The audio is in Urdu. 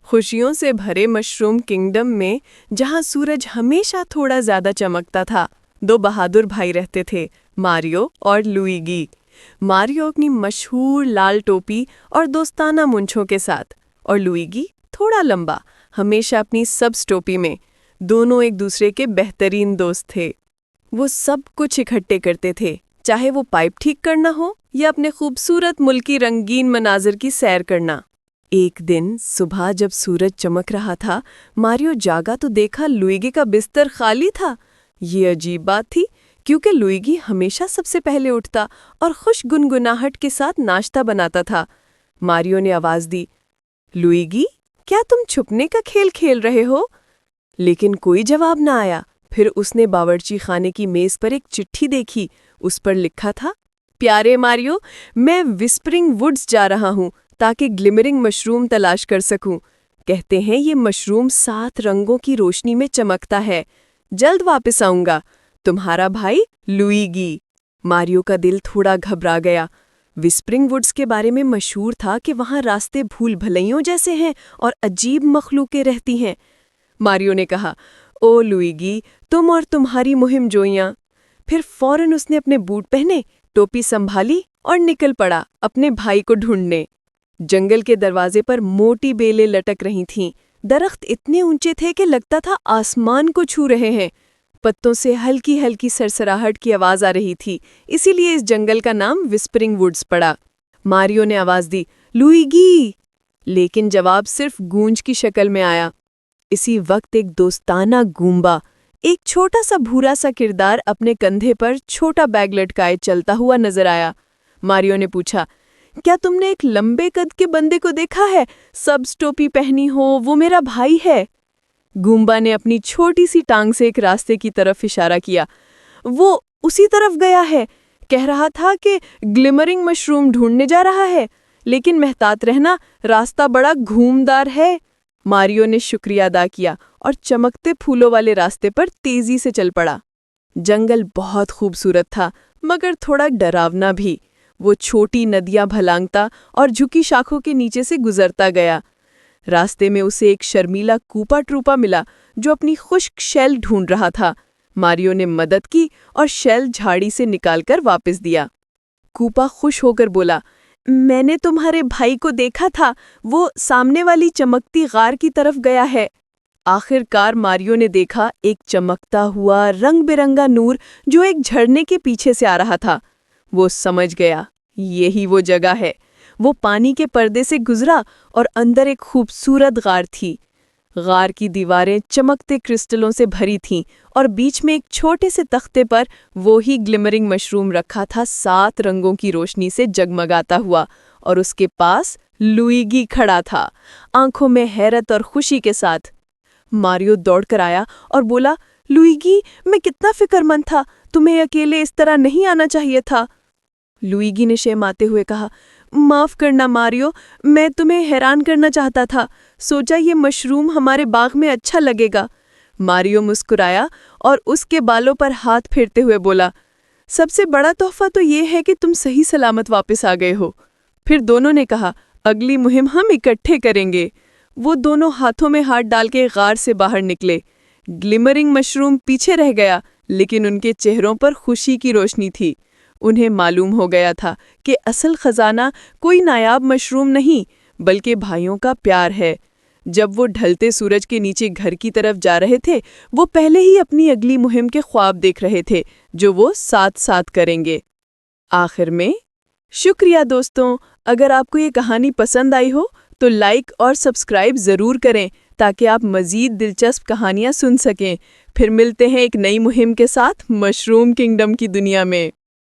خوشیوں سے بھرے مشروم کنگڈم میں جہاں سورج ہمیشہ تھوڑا زیادہ چمکتا تھا، دو بہادر بھائی رہتے تھے، ماریو اور لوئیگی۔ ماریو اپنی مشہور لال ٹوپی اور دوستانہ مونچھوں کے ساتھ، اور لوئیگی تھوڑا لمبا، ہمیشہ اپنی سبز ٹوپی میں۔ دونوں ایک دوسرے کے بہترین دوست تھے۔ وہ سب کچھ اکٹھے کرتے تھے، چاہے وہ پائپ ٹھیک کرنا ہو یا اپنے خوبصورت ملک کی رنگین مناظر کی سیر کرنا۔ ایک دن صبح جب سورج چمک رہا تھا، ماریو جاگا تو دیکھا لوئیگی کا بستر خالی تھا۔ یہ عجیب بات تھی، کیونکہ لوئیگی ہمیشہ سب سے پہلے اٹھتا اور خوش گنگناہٹ کے ساتھ ناشتہ بناتا تھا۔ ماریو نے آواز دی، لوئیگی، کیا تم چھپنے کا کھیل کھیل رہے ہو؟ لیکن کوئی جواب نہ آیا۔ پھر اس نے باورچی خانے کی میز پر ایک چٹھی دیکھی۔ اس پر لکھا تھا، پیارے ماریو، میں وسپرنگ ووڈز جا رہا ہوں تاکہ گلمرنگ مشروم تلاش کر سکوں۔ کہتے ہیں یہ مشروم 7 رنگوں کی روشنی میں چمکتا ہے۔ جلد واپس آؤں گا، تمہارا بھائی لوئیگی۔ ماریو کا دل تھوڑا گھبرا گیا۔ وسپرنگ ووڈز کے بارے میں مشہور تھا کہ وہاں راستے بھول بھلیوں جیسے ہیں اور عجیب مخلوقیں رہتی ہیں۔ ماریو نے کہا، او لوئیگی، تم اور تمہاری مہم جوئیاں۔ پھر فوراً اس نے اپنے بوٹ پہنے، ٹوپی سنبھالی اور نکل پڑا اپنے بھائی کو ڈھونڈنے۔ جنگل کے دروازے پر موٹی بیلیں لٹک رہی تھیں۔ درخت اتنے اونچے تھے کہ لگتا تھا آسمان کو چھو رہے ہیں۔ پتوں سے ہلکی ہلکی سرسراہٹ کی آواز آ رہی تھی، اسی لیے اس جنگل کا نام وسپرنگ ووڈز پڑا۔ ماریو نے آواز دی، لوئیگی، لیکن جواب صرف گونج کی شکل میں آیا۔ اسی وقت ایک دوستانہ گومبا، ایک چھوٹا سا بھورا سا کردار اپنے کندھے پر چھوٹا بیگ لٹکائے چلتا ہوا نظر آیا۔ ماریو نے پوچھا، کیا تم نے ایک لمبے قد کے بندے کو دیکھا ہے؟ سبز ٹوپی پہنی ہو، وہ میرا بھائی ہے۔ گومبا نے اپنی چھوٹی سی ٹانگ سے ایک راستے کی طرف اشارہ کیا۔ وہ اسی طرف گیا ہے، کہہ رہا تھا کہ گلمرنگ مشروم ڈھونڈنے جا رہا ہے، لیکن محتاط رہنا، راستہ بڑا گھومدار ہے۔ ماریو نے شکریہ ادا کیا اور چمکتے پھولوں والے راستے پر تیزی سے چل پڑا۔ جنگل بہت خوبصورت تھا، مگر تھوڑا ڈراونا بھی۔ وہ چھوٹی ندیاں بھلانگتا اور جھکی شاخوں کے نیچے سے گزرتا گیا۔ راستے میں اسے ایک شرمیلا کوپا ٹروپا ملا جو اپنی خشک شیل ڈھونڈ رہا تھا۔ ماریو نے مدد کی اور شیل جھاڑی سے نکال کر واپس دیا۔ کوپا خوش ہو کر بولا، میں نے تمہارے بھائی کو دیکھا تھا، وہ سامنے والی چمکتی غار کی طرف گیا ہے۔ آخر کار ماریو نے دیکھا ایک چمکتا ہوا رنگ برنگا نور جو ایک جھرنے کے پیچھے سے آ رہا تھا۔ وہ سمجھ گیا، یہی وہ جگہ ہے۔ وہ پانی کے پردے سے گزرا اور اندر ایک خوبصورت غار تھی۔ غار کی دیواریں چمکتے کرسٹلوں سے بھری تھیں اور بیچ میں ایک چھوٹے سے تختے پر وہی گلمرنگ مشروم رکھا تھا، 7 رنگوں کی روشنی سے جگمگاتا ہوا، اور اس کے پاس لوئیگی کھڑا تھا، آنکھوں میں حیرت اور خوشی کے ساتھ۔ ماریو دوڑ کر آیا اور بولا، لوئیگی، میں کتنا فکر مند تھا، تمہیں اکیلے اس طرح نہیں آنا چاہیے تھا۔ لوئیگی نے شرماتے ہوئے کہا، معاف کرنا ماریو، میں تمہیں حیران کرنا چاہتا تھا، سوچا یہ مشروم ہمارے باغ میں اچھا لگے گا۔ ماریو مسکرایا اور اس کے بالوں پر ہاتھ پھیرتے ہوئے بولا، سب سے بڑا تحفہ تو یہ ہے کہ تم صحیح سلامت واپس آ گئے ہو۔ پھر دونوں نے کہا، اگلی مہم ہم اکٹھے کریں گے۔ وہ دونوں ہاتھوں میں ہاتھ ڈال کے غار سے باہر نکلے۔ گلمرنگ مشروم پیچھے رہ گیا، لیکن ان کے چہروں پر خوشی کی روشنی تھی۔ انہیں معلوم ہو گیا تھا کہ اصل خزانہ کوئی نایاب مشروم نہیں، بلکہ بھائیوں کا پیار ہے۔ جب وہ ڈھلتے سورج کے نیچے گھر کی طرف جا رہے تھے، وہ پہلے ہی اپنی اگلی مہم کے خواب دیکھ رہے تھے جو وہ ساتھ ساتھ کریں گے۔ آخر میں، شکریہ دوستوں، اگر آپ کو یہ کہانی پسند آئی ہو تو لائک اور سبسکرائب ضرور کریں تاکہ آپ مزید دلچسپ کہانیاں سن سکیں۔ پھر ملتے ہیں ایک نئی مہم کے ساتھ مشروم کنگڈم کی دنیا میں۔